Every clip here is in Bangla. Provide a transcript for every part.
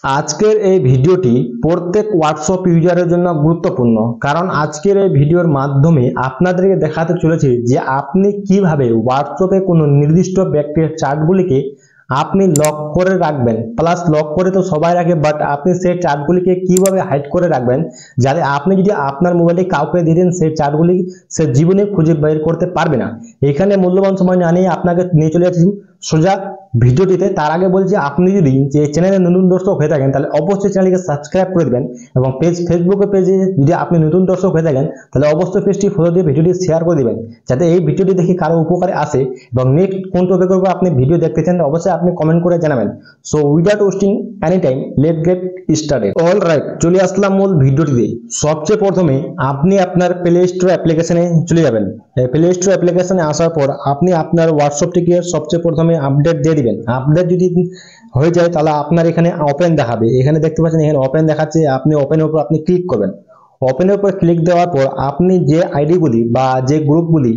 আজকের এই ভিডিওটি প্রত্যেক হোয়াটসঅ্যাপ ইউজারের জন্য গুরুত্বপূর্ণ, কারণ আজকের এই ভিডিওর মাধ্যমে আপনাদেরকে দেখাতে চলেছি যে আপনি কিভাবে হোয়াটসঅ্যাপে কোনো নির্দিষ্ট ব্যক্তির চ্যাটগুলিকে আপনি লক করে রাখবেন। প্লাস লক করে তো সবাই রাখে, বাট আপনি সেই চ্যাটগুলিকে কিভাবে হাইড করে রাখবেন যাতে আপনি যদি আপনার মোবাইলে কাউকে দিয়ে দেন সেই চ্যাটগুলি সে জীবনে খুঁজে বের করতে পারবে না। এখানে মূল্যবান সময় না নিয়ে আপনাকে নিয়ে চলে যাচ্ছি সোজা ভিডিওটিতে। তার আগে বলছি, আপনি যদি যে চ্যানেলে নতুন দর্শক হয়ে থাকেন তাহলে অবশ্যই চ্যানেলকে সাবস্ক্রাইব করে দেবেন, এবং ফেসবুকে পেজে যদি আপনি নতুন দর্শক হয়ে থাকেন তাহলে অবশ্যই পেজটি ফলো দিয়ে ভিডিওটি শেয়ার করে দিবেন, যাতে এই ভিডিওটি দেখে কারো উপকারে আসে। এবং নেক্সট কোন টপিকের উপর আপনি ভিডিও দেখতে চান অবশ্যই আপনি কমেন্ট করে জানাবেন। So without wasting any time, late get started. All right, চলে আসলাম মূল ভিডিওটিতে। সবচেয়ে প্রথমে আপনি আপনার প্লে স্টোর অ্যাপ্লিকেশনে চলে যাবেন। প্লে স্টোর অ্যাপ্লিকেশনে আসার পর আপনি আপনার হোয়াটসঅ্যাপটিকে সবচেয়ে প্রথমে আপডেট দিয়ে দিবেন। আপডেট যদি হয়ে যায় তাহলে আপনার এখানে ওপেন দেখাবে। এখানে দেখতে পাচ্ছেন এখানে ওপেন দেখাচ্ছে, আপনি ওপেনের উপর আপনি ক্লিক করবেন। ওপেনের উপর ক্লিক দেওয়ার পর আপনি যে আইডিগুলি বা যে গ্রুপগুলি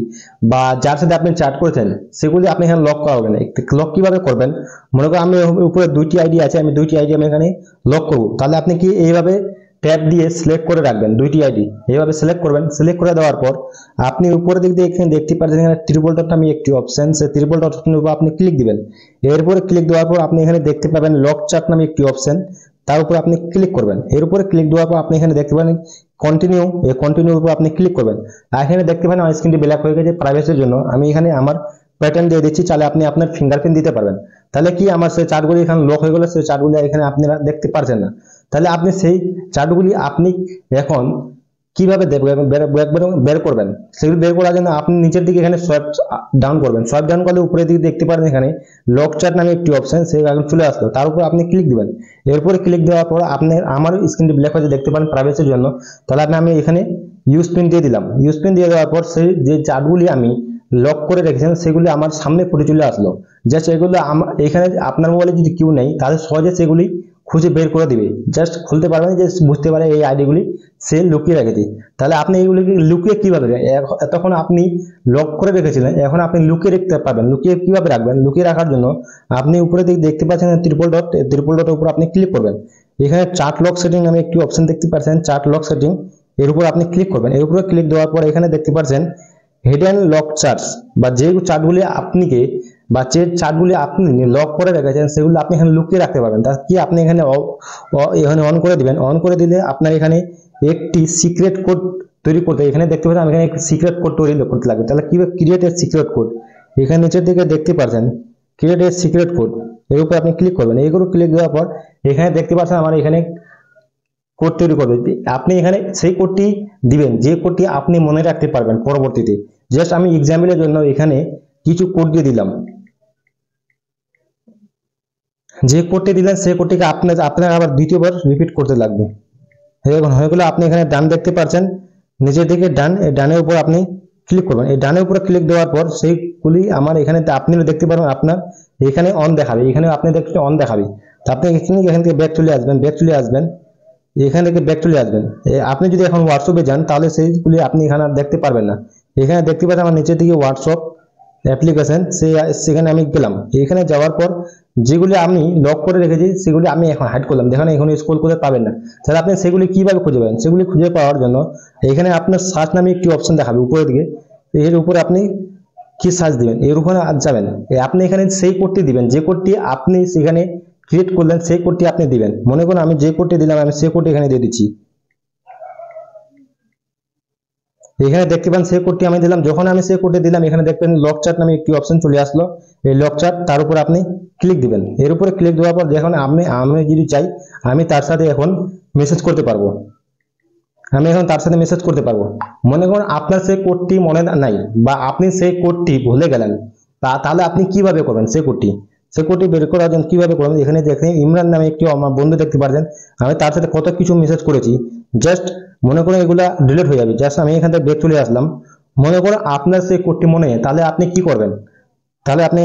বা যার সাথে আপনি চ্যাট করেছেন সেগুলি আপনি এখানে লক করাবেন। লক কিভাবে করবেন, মনে করেন আমি উপরে দুইটি আইডি আছে, আমি দুইটি আইডি আমি এখানে লক করব। তাহলে আপনি কি এইভাবে ট্যাব দিয়ে সিলেক্ট করে রাখবেন দুইটি আইডি, এইভাবে সিলেক্ট করবেন। সিলেক্ট করে দেওয়ার পর আপনি উপরের দিক দিয়ে এখানে দেখতে পাচ্ছেন এখানে ট্রিপল ডট নামে একটি অপশন, সেই ট্রিপল ডট অপশনের উপর আপনি ক্লিক দিবেন। এরপরে ক্লিক দেওয়ার পর আপনি এখানে দেখতে পাবেন লক চ্যাট নামে একটি অপশন, তার উপর আপনি ক্লিক করবেন। এর উপরে ক্লিক দেওয়ার পর আপনি এখানে দেখতে পাবেন কন্টিনিউ, এই কন্টিনিউর উপর আপনি ক্লিক করবেন। আর এখানে দেখতে পাবেন আমার স্ক্রিনটি ব্ল্যাক হয়ে গেছে প্রাইভেসির জন্য। আমি এখানে আমার প্যাটার্ন দিয়ে দিচ্ছি, তাহলে আপনি আপনার ফিঙ্গারপ্রিন্ট দিতে পারবেন। তাহলে কি আমার সেই চার্টগুলি এখানে লক হয়ে গেল, সেই চার্টগুলি এখানে আপনারা দেখতে পারছেন না। তাহলে আপনি সেই চার্টগুলি আপনি এখন কিভাবে বের করবেন, সেগুলি বের করার জন্য আপনি নিচের দিকে এখানে সোয়াইপ ডাউন করবেন। সোয়াইপ ডাউন করলে উপরের দিকে দেখতে পারেন এখানে লক চার্ট নামে একটি অপশন, সেই চলে আসলো, তার উপর আপনি ক্লিক দিবেন। এরপরে ক্লিক দেওয়ার পর আপনার আমার স্ক্রিনটি ব্ল্যাক হয়ে দেখতে পারেন প্রাইভেসির জন্য। তাহলে আমি এখানে ইউজ পিন দিয়ে দিলাম। ইউজ পিন দিয়ে দেওয়ার পর সেই যে চার্টগুলি আমি লক করে রেখেছেন সেগুলি আমার সামনে ফুটে চলে আসলো। জাস্ট এগুলো এখানে আপনার মোবাইলে যদি কেউ নেই তাহলে সহজে সেগুলি খুঁজে বের করে দিবে। জাস্ট খুলতে পারবেন, যে বুঝতে পারে এই আইডিগুলি সে লুকিয়ে রেখেছে। তাহলে আপনি এইগুলিকে লুকিয়ে কিভাবে, এতক্ষণ আপনি লক করে রেখেছিলেন, এখন আপনি লুকিয়ে রাখতে পারবেন। লুকিয়ে কিভাবে রাখবেন, লুকিয়ে রাখার জন্য আপনি উপরে দিকে দেখতে পাচ্ছেন ট্রিপল ডটের উপর আপনি ক্লিক করবেন। এখানে চার্ট লক সেটিং নামে একটি অপশন দেখতে পাচ্ছেন, চার্ট লক সেটিং, এর উপর আপনি ক্লিক করবেন। এর উপরে ক্লিক দেওয়ার পর এখানে দেখতে পাচ্ছেন হিডেন লক চার্টস, বা যে চার্টগুলি আপনিকে বা যে চার্টগুলি আপনি লক করে রেখেছেন সেগুলো আপনি এখানে লুকিয়ে রাখতে পারবেন। তার কি আপনি এখানে অন করে দিবেন। অন করে দিলে আপনার এখানে একটি সিক্রেট কোড তৈরি করতে, এখানে দেখতে পাচ্ছেন আমি এখানে একটি সিক্রেট কোড তৈরি করতে লাগবে। তাহলে কিভাবে ক্রিয়েট এর সিক্রেট কোড, এখানে নিচের দিকে দেখতে পাচ্ছেন ক্রিয়েট এর সিক্রেট কোড, এর উপর আপনি ক্লিক করবেন। এইগুলো ক্লিক দেওয়ার পর এখানে দেখতে পাচ্ছেন আমার এখানে কোড তৈরি করবে। আপনি এখানে সেই কোডটি দিবেন যে কোডটি আপনি মনে রাখতে পারবেন পরবর্তীতে। জাস্ট আমি এক্সাম্পলের জন্য এখানে কিছু কোড দিয়ে দিলাম। যে কোডটি দিলেন সেই কোডটিকে আপনার আবার দ্বিতীয়বার রিপিট করতে লাগবে। এখন হয়ে গেলে আপনি এখানে ডান দেখতে পাচ্ছেন, নিচের দিকে ডান, এই ডানের উপর আপনি ক্লিক করবেন। এই ডানের উপরে ক্লিক দেওয়ার পর সেইগুলি আমার এখানে আপনি দেখতে পারবেন আপনার এখানে অন দেখাবে, এখানে আপনি দেখতে অন দেখাবে। তো আপনি এখান থেকে ব্যাক চলে আসবেন, এখান থেকে ব্যাক চলে আসবেন। আপনি যদি এখন হোয়াটসঅ্যাপে যান তাহলে সেইগুলি আপনি এখানে আর দেখতে পারবেন না। এখানে দেখতে পাচ্ছেন আমার নিচের দিকে হোয়াটসঅ্যাপ অ্যাপ্লিকেশন, সেখানে আমি গেলাম। এখানে যাওয়ার পর যেগুলি আমি লক করে রেখেছি সেগুলি আমি এখন হাইড করলাম, দেখেন এখন স্ক্রল করে পাবেন না। তাহলে আপনি সেগুলি কিভাবে খুঁজে পাবেন, সেগুলি খুঁজে পাওয়ার জন্য এখানে আপনার সার্চ নামে একটি অপশন দেখাবে উপরের দিকে। এর উপরে আপনি কি সার্চ দিবেন, এর উপরে যাবেন। আপনি এখানে সেই কোডটি দিবেন যে কোডটি আপনি সেখানে ক্রিয়েট করলেন, সেই কোডটি আপনি দিবেন। মনে করুন আমি যে কোডটি দিলাম আমি সেই কোডটি এখানে দিয়ে দিচ্ছি। এখানে দেখতে পান সেই কোডটি আমি দিলাম। যখন আমি সেই কোডটি দিলাম এখানে দেখবেন লক চার্ট নামে একটি অপশন চলে আসলো। এই লক চার্ট, তার উপর আপনি ক্লিক দিবেন। এর উপরে ক্লিক দেওয়ার পর দেখুন আমি যদি চাই আমি তার সাথে এখন মেসেজ করতে পারবো। মনে করুন আপনার সেই কোডটি মনে নাই বা আপনি সেই কোডটি ভুলে গেলেন, তাহলে আপনি কিভাবে করবেন সেই কোডটি বের করার জন্য কিভাবে করবেন। এখানে দেখেন ইমরান নামে একটি আমার বন্ধু দেখতে পাচ্ছেন, আমি তার সাথে কত কিছু মেসেজ করেছি। জাস্ট মনে করুন এগুলা ডিলিট হয়ে যাবে। জাস্ট আমি এখান থেকে ব্যাক চলে আসলাম। মনে করুন আপনার সেই কোডটি মনে নেই, তাহলে আপনি কি করবেন, তাহলে আপনি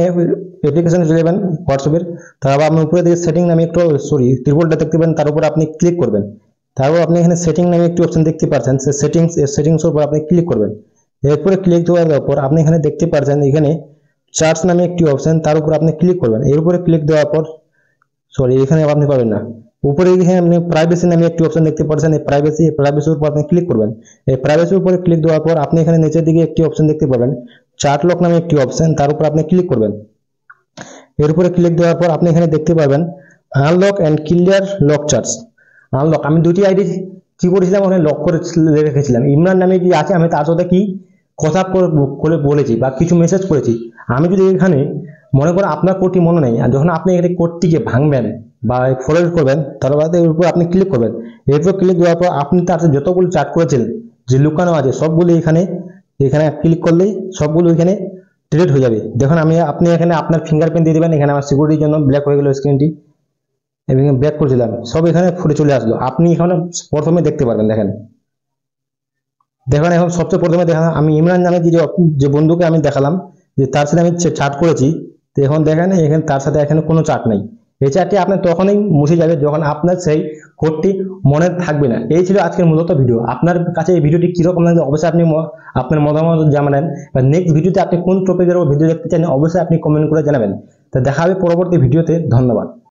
অ্যাপ্লিকেশনে চলে যাবেন হোয়াটসঅ্যাপের। তারপর আপনি উপরে দিকে সেটিং নামে একটু ত্রিপলটা দেখতে পাবেন, তার উপর আপনি ক্লিক করবেন। তারপর আপনি এখানে সেটিং নামে একটি অপশন দেখতে পাচ্ছেন, সেই সেটিংস উপর আপনি ক্লিক করবেন। এরপরে ক্লিক দেওয়ার পর আপনি এখানে দেখতে পাচ্ছেন এখানে চার্জ নামে একটি অপশন, তার উপর আপনি ক্লিক করবেন। এর উপরে ক্লিক দেওয়ার পর এখানে আপনি পাবেন না, উপরে এখানে আপনি প্রাইভেসি নামে একটি অপশন দেখতে পাচ্ছেন। এই প্রাইভেসির উপর আপনি ক্লিক করবেন। এই প্রাইভেসির উপরে ক্লিক দেওয়ার পর আপনি এখানে নিচের দিকে একটি অপশন দেখতে পাবেন, চার্ট লক নামে একটি অপশন, তার উপর আপনি ক্লিক করবেন। এর উপরে ক্লিক দেওয়ার পর আপনি এখানে দেখতে পাবেন unlock and clear lock charts. Unlock, আমি দুটি আইডি কি করেছিলাম ওখানে লক করে রেখেছিলাম। ইমরান নামে যে আছে আমি তার সাথে কি কথা করে বলেছি বা কিছু মেসেজ করেছি। আমি যদি এখানে মনে করেন আপনার কোডটি মনে নেই, আর যখন আপনি এই কোডটিকে ভাঙবেন বা ফরওয়ার্ড করবেন, তারপর এর উপর আপনি ক্লিক করবেন। এরপর ক্লিক দেওয়ার পর আপনি তার সাথে যতগুলো চ্যাট করেছিলেন যে লুকানো আছে সবগুলো এখানে ক্লিক করলেই সবগুলো এখানে ডিলিট হয়ে যাবে। দেখুন আপনি এখানে আপনার ফিঙ্গারপ্রিন্ট দিয়ে দেবেন। এখানে আমার সিকিউরিটির জন্য ব্ল্যাক হয়ে গেল স্ক্রিনটি, এবং ব্যাক করেছিলাম সব এখানে ফুটে চলে আসলো। আপনি এখানে প্রথমে দেখতে পারবেন। দেখেন এখন সবচেয়ে প্রথমে দেখেন আমি ইমরান নামে যে বন্ধুকে আমি দেখালাম যে তার সাথে আমি চ্যাট করেছি, তো এখন দেখেন এখানে তার সাথে এখানে কোনো চ্যাট নেই। এই চ্যাটটি আপনার তখনই মুছে যাবে যখন আপনার সেই কোডটি মনে থাকবে না। এই ছিল আজকের মূলত ভিডিও। আপনার কাছে এই ভিডিওটি কিরকম লাগবে অবশ্যই আপনি আপনার মতামত জানাবেন, বা নেক্সট ভিডিওতে আপনি কোন টপিকের ভিডিও দেখতে চান অবশ্যই আপনি কমেন্ট করে জানাবেন। তো দেখা হবে পরবর্তী ভিডিওতে। ধন্যবাদ।